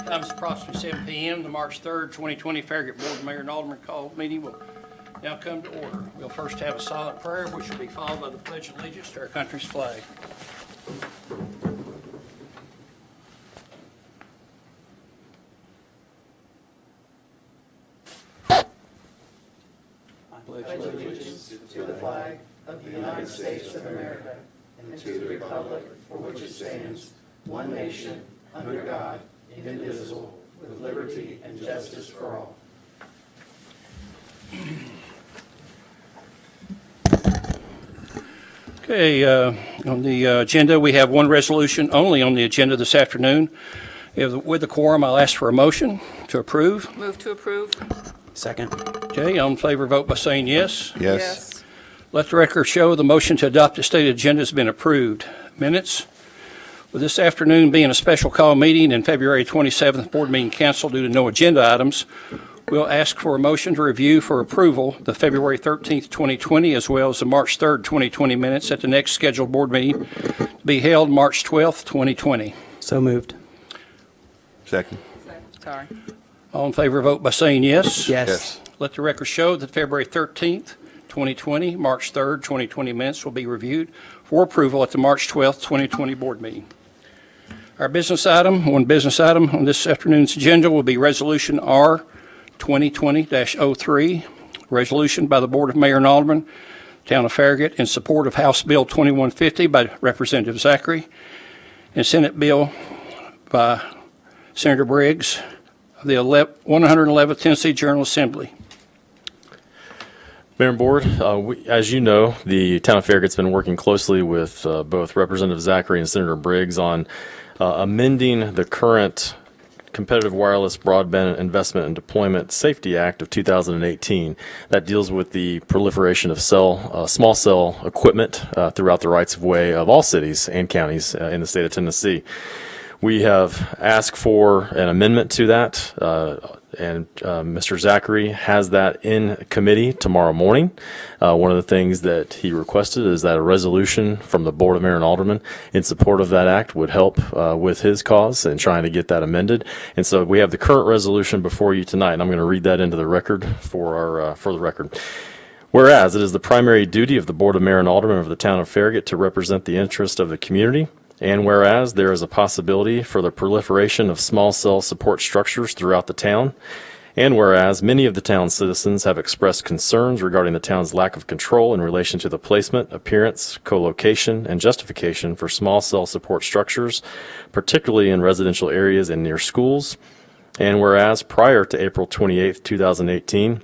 Time is approximately 7 p.m. The March 3rd, 2020 Farragut Board of Mayor and Alderman called meeting will now come to order. We'll first have a silent prayer, which will be followed by the Pledge of Allegiance to our country's flag. Pledge allegiance to the flag of the United States of America and to the republic for which it stands, one nation, under God, indivisible, with liberty and justice for all. Okay, on the agenda, we have one resolution only on the agenda this afternoon. With the quorum, I'll ask for a motion to approve. Move to approve. Second. Okay, all in favor, vote by saying yes. Yes. Let the record show the motion to adopt the stated agenda has been approved. Minutes. With this afternoon being a special call meeting and February 27th board meeting canceled due to no agenda items, we'll ask for a motion to review for approval the February 13th, 2020, as well as the March 3rd, 2020 minutes at the next scheduled board meeting to be held March 12th, 2020. So moved. Second. Sorry. All in favor, vote by saying yes. Yes. Let the record show that February 13th, 2020, March 3rd, 2020 minutes will be reviewed for approval at the March 12th, 2020 board meeting. Our business item, one business item on this afternoon's agenda will be Resolution R 2020-03, resolution by the Board of Mayor and Aldermen, Town of Farragut, in support of House Bill 2150 by Representative Zachary and Senate Bill by Senator Briggs of the 111th Tennessee General Assembly. Mayor and Board, as you know, the Town of Farragut's been working closely with both Representative Zachary and Senator Briggs on amending the current Competitive Wireless Broadband Investment and Deployment Safety Act of 2018 that deals with the proliferation of small cell equipment throughout the rights-of-way of all cities and counties in the state of Tennessee. We have asked for an amendment to that, and Mr. Zachary has that in committee tomorrow morning. One of the things that he requested is that a resolution from the Board of Mayor and Aldermen in support of that act would help with his cause in trying to get that amended. And so we have the current resolution before you tonight, and I'm going to read that into the record for the record. Whereas it is the primary duty of the Board of Mayor and Aldermen of the Town of Farragut to represent the interest of the community, and whereas there is a possibility for the proliferation of small cell support structures throughout the town, and whereas many of the town's citizens have expressed concerns regarding the town's lack of control in relation to the placement, appearance, co-location, and justification for small cell support structures, particularly in residential areas and near schools, and whereas prior to April 28, 2018,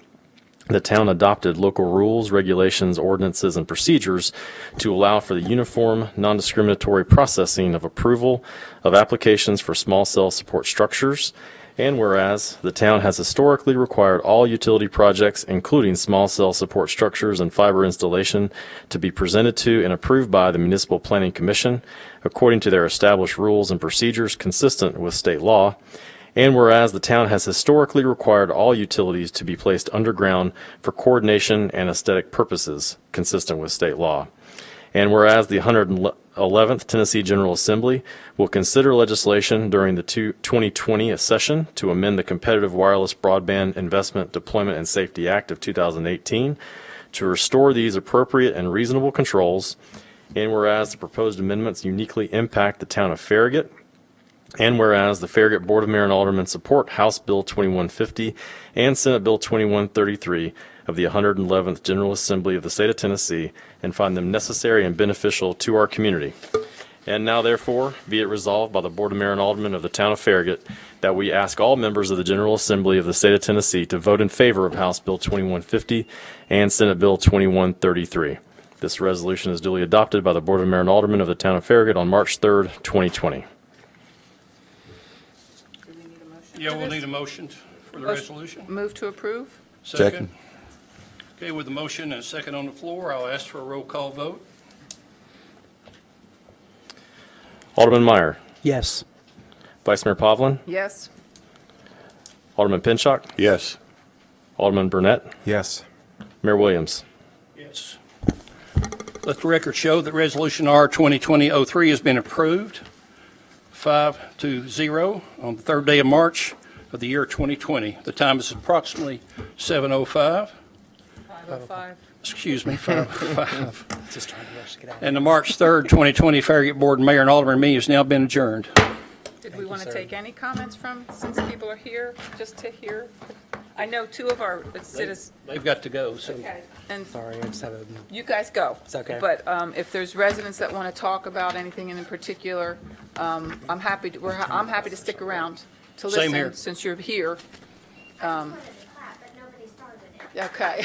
the town adopted local rules, regulations, ordinances, and procedures to allow for the uniform, non-discriminatory processing of approval of applications for small cell support structures. And whereas the town has historically required all utility projects, including small cell support structures and fiber installation, to be presented to and approved by the Municipal Planning Commission according to their established rules and procedures consistent with state law. And whereas the town has historically required all utilities to be placed underground for coordination and aesthetic purposes, consistent with state law. And whereas the 111th Tennessee General Assembly will consider legislation during the 2020 session to amend the Competitive Wireless Broadband Investment, Deployment, and Safety Act of 2018 to restore these appropriate and reasonable controls. And whereas the proposed amendments uniquely impact the town of Farragut, and whereas the Farragut Board of Mayor and Aldermen support House Bill 2150 and Senate Bill 2133 of the 111th General Assembly of the State of Tennessee and find them necessary and beneficial to our community. And now, therefore, be it resolved by the Board of Mayor and Aldermen of the Town of Farragut that we ask all members of the General Assembly of the State of Tennessee to vote in favor of House Bill 2150 and Senate Bill 2133. This resolution is duly adopted by the Board of Mayor and Aldermen of the Town of Farragut on March 3rd, 2020. Yeah, we'll need a motion for the resolution. Move to approve. Second. Okay, with the motion and a second on the floor, I'll ask for a roll call vote. Alderman Meyer. Yes. Vice Mayor Pavlin. Yes. Alderman Pinchuk. Yes. Alderman Burnett. Yes. Mayor Williams. Yes. Let the record show that Resolution R 2020-03 has been approved. 5-0 on the third day of March of the year 2020. The time is approximately 7:05. 5:05. Excuse me, 5:05. Just trying to rush to get out. And the March 3rd, 2020 Farragut Board Mayor and Alderman meeting has now been adjourned. Did we want to take any comments from, since people are here, just to hear? I know two of our citizens, They've got to go, so. and Sorry, I just had a, you guys go. It's okay. But if there's residents that want to talk about anything in particular, I'm happy to stick around to Same here. listen, since you're here. But nobody started it. Okay.